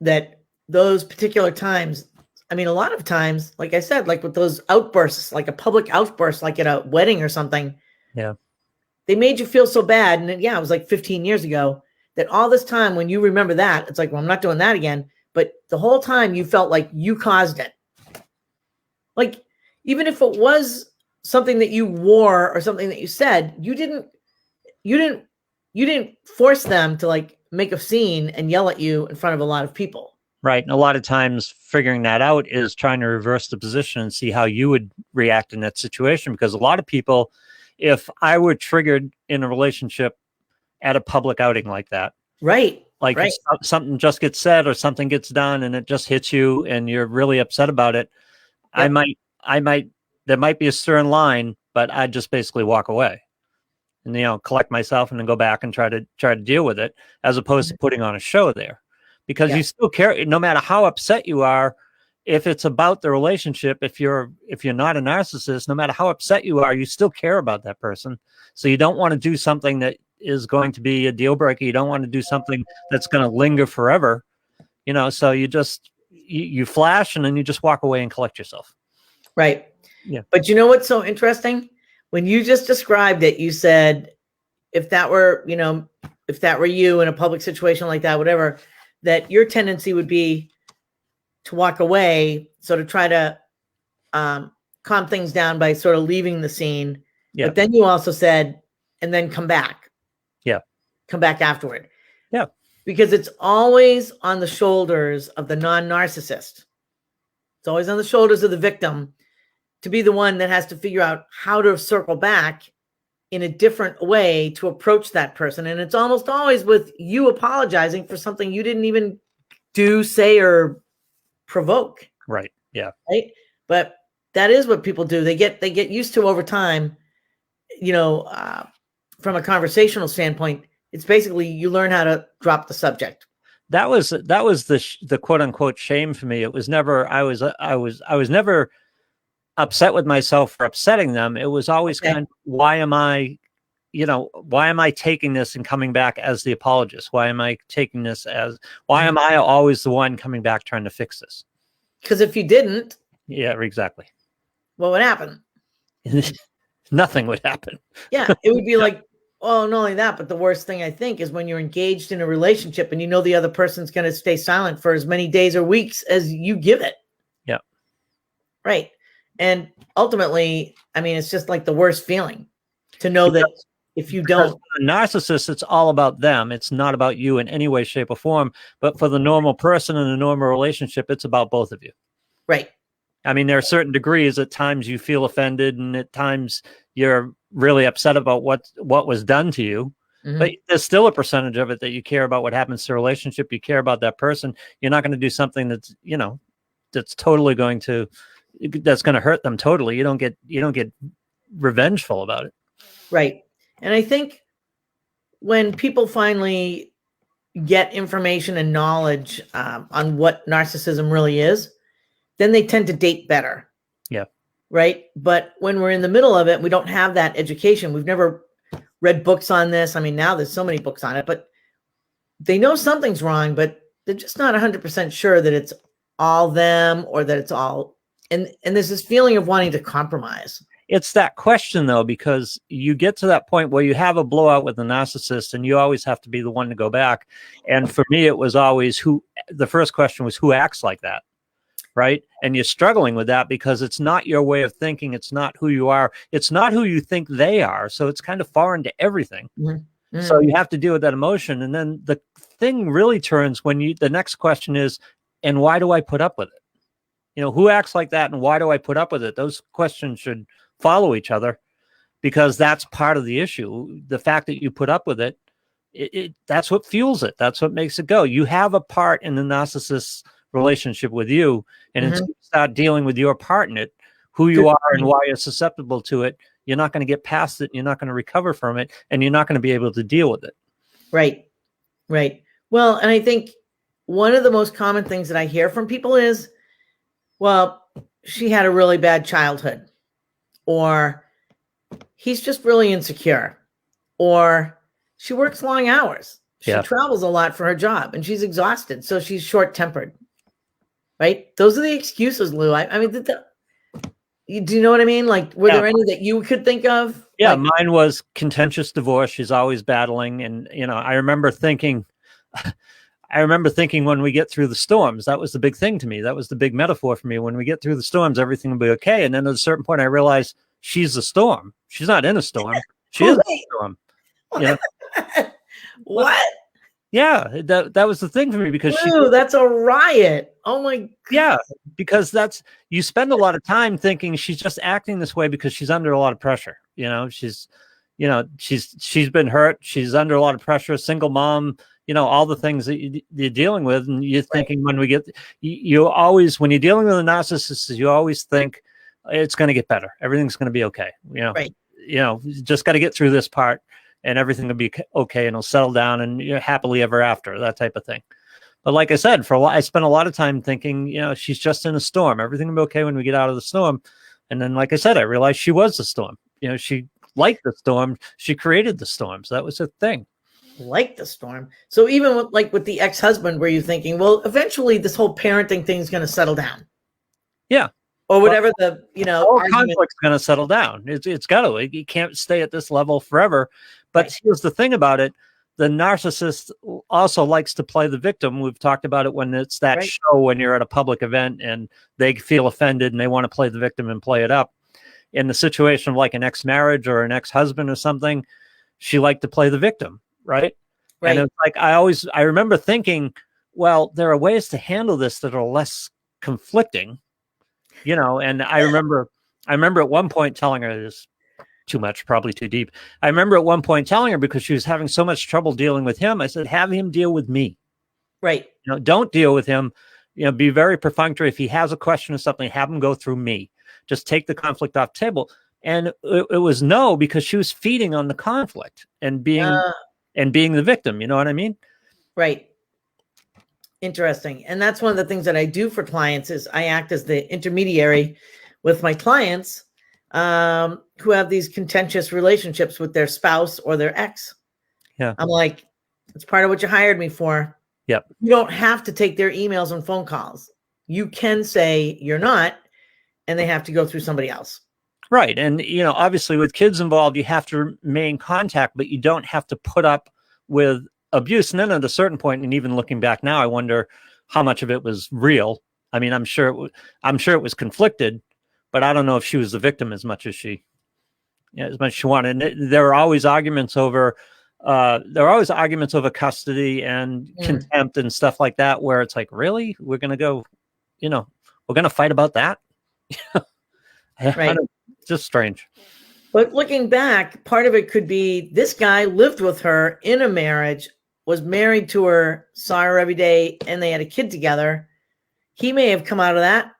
that those particular times, I mean, a lot of times, like I said, like with those outbursts, like a public outburst, like at a wedding or something. Yeah. They made you feel so bad. And it was like 15 years ago that all this time when you remember that, it's like, well, I'm not doing that again. But the whole time you felt like you caused it. Like, even if it was something that you wore or something that you said, you didn't force them to like make a scene and yell at you in front of a lot of people. Right. And a lot of times figuring that out is trying to reverse the position and see how you would react in that situation. Because a lot of people, if I were triggered in a relationship at a public outing like that, right. If something just gets said or something gets done and it just hits you and you're really upset about it, yep. There might be a stern line, but I'd just basically walk away and, collect myself and then go back and try to deal with it, as opposed to putting on a show there. Because you still care, no matter how upset you are, if it's about the relationship, if you're not a narcissist, no matter how upset you are, you still care about that person. So you don't want to do something that is going to be a deal breaker. You don't want to do something that's going to linger forever, so you just, you flash and then you just walk away and collect yourself. Right. Yeah. But you know what's so interesting? When you just described it, you said, if that were you in a public situation like that, whatever, that your tendency would be to walk away, so to try to calm things down by sort of leaving the scene. Yeah. But then you also said, and then come back. Yeah. Come back afterward. Yeah. Because it's always on the shoulders of the non-narcissist. It's always on the shoulders of the victim to be the one that has to figure out how to circle back in a different way to approach that person. And it's almost always with you apologizing for something you didn't even do, say, or provoke. Right. Yeah. Right. But that is what people do. They get used to over time, from a conversational standpoint, it's basically you learn how to drop the subject. That was the quote unquote shame for me. It was never, I was never upset with myself for upsetting them. It was always kind of, why am I taking this and coming back as the apologist? Why am I always the one coming back trying to fix this? Because if you didn't, yeah, exactly. What would happen? Nothing would happen. Yeah, it would be like, oh, not only that, but the worst thing I think is when you're engaged in a relationship and you know the other person's going to stay silent for as many days or weeks as you give it. Yeah. Right. And ultimately, I mean, it's just like the worst feeling to know that if you don't. A narcissist, it's all about them. It's not about you in any way, shape, or form. But for the normal person in a normal relationship, it's about both of you. Right. I mean, there are certain degrees. At times you feel offended, and at times you're really upset about what was done to you. Mm-hmm. But there's still a percentage of it that you care about what happens to the relationship. You care about that person. You're not going to do something that's totally going to hurt them totally. You don't get revengeful about it. Right. And I think when people finally get information and knowledge on what narcissism really is, then they tend to date better. Yeah. Right. But when we're in the middle of it, we don't have that education. We've never read books on this. I mean, now there's so many books on it, but they know something's wrong, but they're just not 100% sure that it's all them or that it's all. And there's this feeling of wanting to compromise. It's that question, though, because you get to that point where you have a blowout with the narcissist and you always have to be the one to go back. And for me, it was always the first question was, who acts like that? Right. And you're struggling with that because it's not your way of thinking. It's not who you are. It's not who you think they are. So it's kind of foreign to everything. Mm-hmm. Mm-hmm. So you have to deal with that emotion. And then the thing really turns when the next question is, and why do I put up with it? Who acts like that and why do I put up with it? Those questions should follow each other because that's part of the issue. The fact that you put up with it, that's what fuels it. That's what makes it go. You have a part in the narcissist's relationship with you, and until you start dealing with your part in it, who you are and why you're susceptible to it, you're not going to get past it. You're not going to recover from it, and you're not going to be able to deal with it. Right. Right. Well, and I think one of the most common things that I hear from people is, well, she had a really bad childhood, or he's just really insecure, or she works long hours. She travels a lot for her job and she's exhausted. So she's short-tempered. Right. Those are the excuses, Lou. I mean, do you know what I mean? Like, were there any that you could think of? Yeah, mine was contentious divorce. She's always battling. And, I remember thinking when we get through the storms, that was the big thing to me. That was the big metaphor for me. When we get through the storms, everything will be okay. And then at a certain point, I realized she's the storm. She's not in a storm. She is a storm. What? Yeah, that was the thing for me because that's a riot. Oh my God. Yeah, because you spend a lot of time thinking she's just acting this way because she's under a lot of pressure. She's been hurt. She's under a lot of pressure, single mom, all the things that you're dealing with. And you're thinking when you're dealing with a narcissist, you always think it's going to get better. Everything's going to be okay. Right. Just got to get through this part. And everything will be okay, and it'll settle down, and you're happily ever after, that type of thing. But like I said, I spent a lot of time thinking, she's just in a storm. Everything will be okay when we get out of the storm. And then, like I said, I realized she was the storm. She liked the storm. She created the storm. So that was her thing. Like the storm. So even with the ex-husband, were you thinking, well, eventually this whole parenting thing is going to settle down? Yeah. or whatever the, all argument. conflict's going to settle down. It's got to. It can't stay at this level forever. But Right. here's the thing about it: the narcissist also likes to play the victim. We've talked about it when it's that Right. show when you're at a public event and they feel offended and they want to play the victim and play it up. In the situation of like an ex-marriage or an ex-husband or something, she liked to play the victim, right? Right. And it's like I remember thinking, well, there are ways to handle this that are less conflicting, and I remember at one point telling her this too much, probably too deep. I remember at one point telling her, because she was having so much trouble dealing with him, I said, have him deal with me. Right. Don't deal with him. Be very perfunctory. If he has a question or something, have him go through me. Just take the conflict off the table. And it was no, because she was feeding on the conflict and being the victim. You know what I mean? Right. Interesting. And that's one of the things that I do for clients is I act as the intermediary with my clients who have these contentious relationships with their spouse or their ex. Yeah. I'm like, it's part of what you hired me for. Yep. You don't have to take their emails and phone calls. You can say you're not, and they have to go through somebody else. Right. And, obviously with kids involved, you have to remain contact, but you don't have to put up with abuse. And then at a certain point, and even looking back now, I wonder how much of it was real. I mean, I'm sure it was conflicted, but I don't know if she was the victim as much as she wanted. And there were always arguments over custody and contempt and stuff like that, where it's like, really, we're going to go, we're going to fight about that. Right. Just strange. But looking back, part of it could be this guy lived with her in a marriage, was married to her, saw her every day, and they had a kid together. He may have come out of that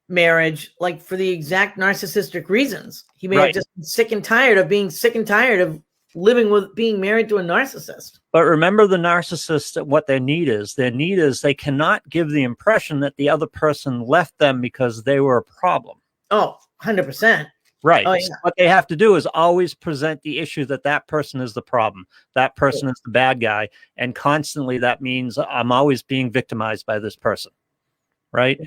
marriage like for the exact narcissistic reasons. He may have just been sick and tired of being sick and tired of being married to a narcissist. But remember, the narcissist, what their need is they cannot give the impression that the other person left them because they were a problem. Oh, 100%. Right. Oh, yeah. So what they have to do is always present the issue that person is the problem. That person is the bad guy. And constantly that means I'm always being victimized by this person. Right.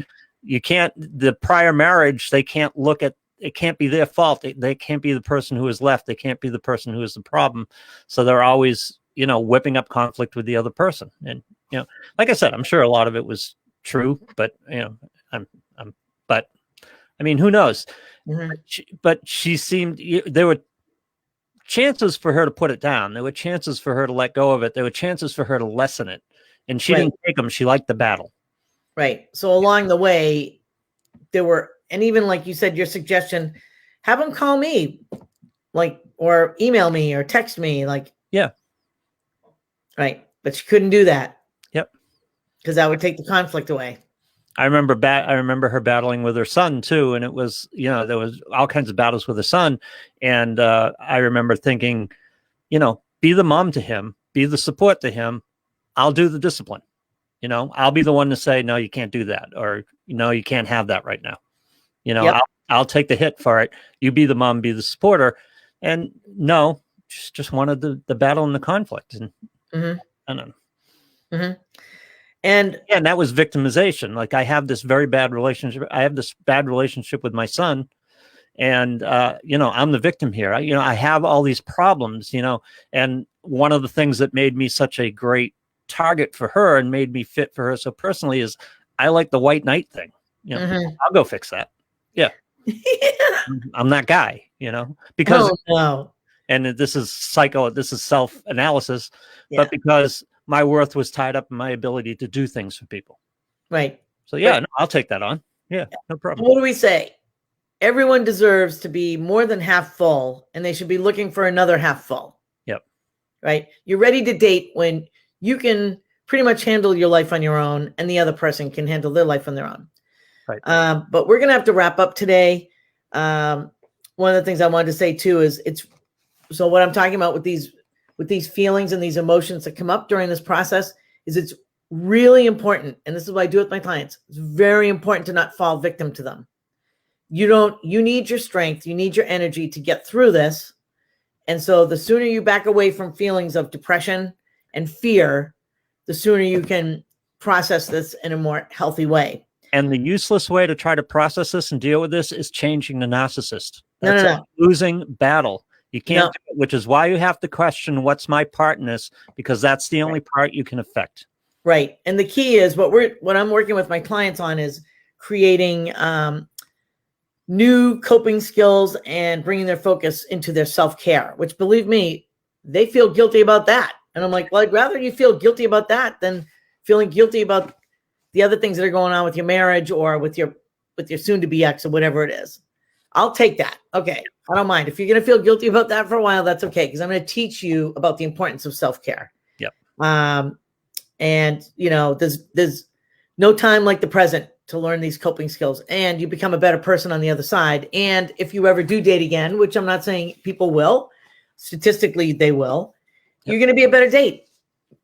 You can't, the prior marriage, they can't look at, it can't be their fault. They can't be the person who is left. They can't be the person who is the problem. So they're always, whipping up conflict with the other person. And, like I said, I'm sure a lot of it was true, but, I mean, who knows? Mm-hmm. But she seemed, there were chances for her to put it down. There were chances for her to let go of it. There were chances for her to lessen it. And she didn't take them. She liked the battle. Right. So along the way, there were, and even like you said, your suggestion, have them call me, or email me or text me, yeah. Right. But she couldn't do that. Yep. Because that would take the conflict away. I remember her battling with her son too. And it was, there was all kinds of battles with her son. And I remember thinking, be the mom to him, be the support to him. I'll do the discipline. I'll be the one to say, no, you can't do that. Or, you can't have that right now. Yep. I'll take the hit for it. You be the mom, be the supporter. And no, just wanted the battle and the conflict. And I don't know. Mm-hmm. And that was victimization. Like, I have this very bad relationship. I have this bad relationship with my son. And, I'm the victim here. I have all these problems, and one of the things that made me such a great target for her and made me fit for her so personally is I like the white knight thing. I'll go fix that. Yeah. I'm that guy, because no. And this is self-analysis, but because my worth was tied up in my ability to do things for people. Right. So no, I'll take that on. Yeah, no problem. What do we say? Everyone deserves to be more than half full, and they should be looking for another half full. Yep. Right. You're ready to date when you can pretty much handle your life on your own, and the other person can handle their life on their own. Right. But we're going to have to wrap up today. One of the things I wanted to say too is so what I'm talking about with these feelings and these emotions that come up during this process is it's really important. And this is what I do with my clients. It's very important to not fall victim to them. You need your strength. You need your energy to get through this. And so the sooner you back away from feelings of depression and fear, the sooner you can process this in a more healthy way. And the useless way to try to process this and deal with this is changing the narcissist. No, That's no, a no. losing battle. You can't, No. do it, which is why you have to question what's my part in this, because that's the only part you can affect. Right. And the key is what I'm working with my clients on is creating new coping skills and bringing their focus into their self-care, which, believe me, they feel guilty about that. And I'm like, well, I'd rather you feel guilty about that than feeling guilty about the other things that are going on with your marriage or with your soon-to-be ex or whatever it is. I'll take that. Okay. I don't mind. If you're going to feel guilty about that for a while, that's okay. Because I'm going to teach you about the importance of self-care. Yep. And there's no time like the present to learn these coping skills, and you become a better person on the other side. And if you ever do date again, which I'm not saying people will, statistically they will, you're going to be a better date,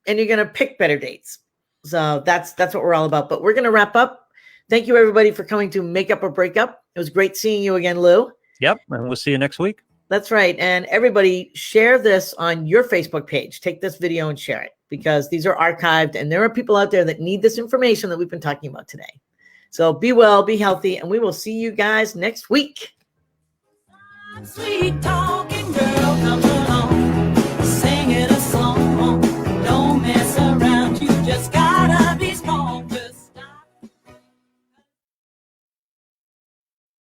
and you're going to pick better dates. So that's what we're all about. But we're going to wrap up. Thank you, everybody, for coming to Make Up or Break Up. It was great seeing you again, Lou. Yep. And we'll see you next week. That's right. And everybody, share this on your Facebook page. Take this video and share it, because these are archived, and there are people out there that need this information that we've been talking about today. So be well, be healthy, and we will see you guys next week. Sweet talking girl comes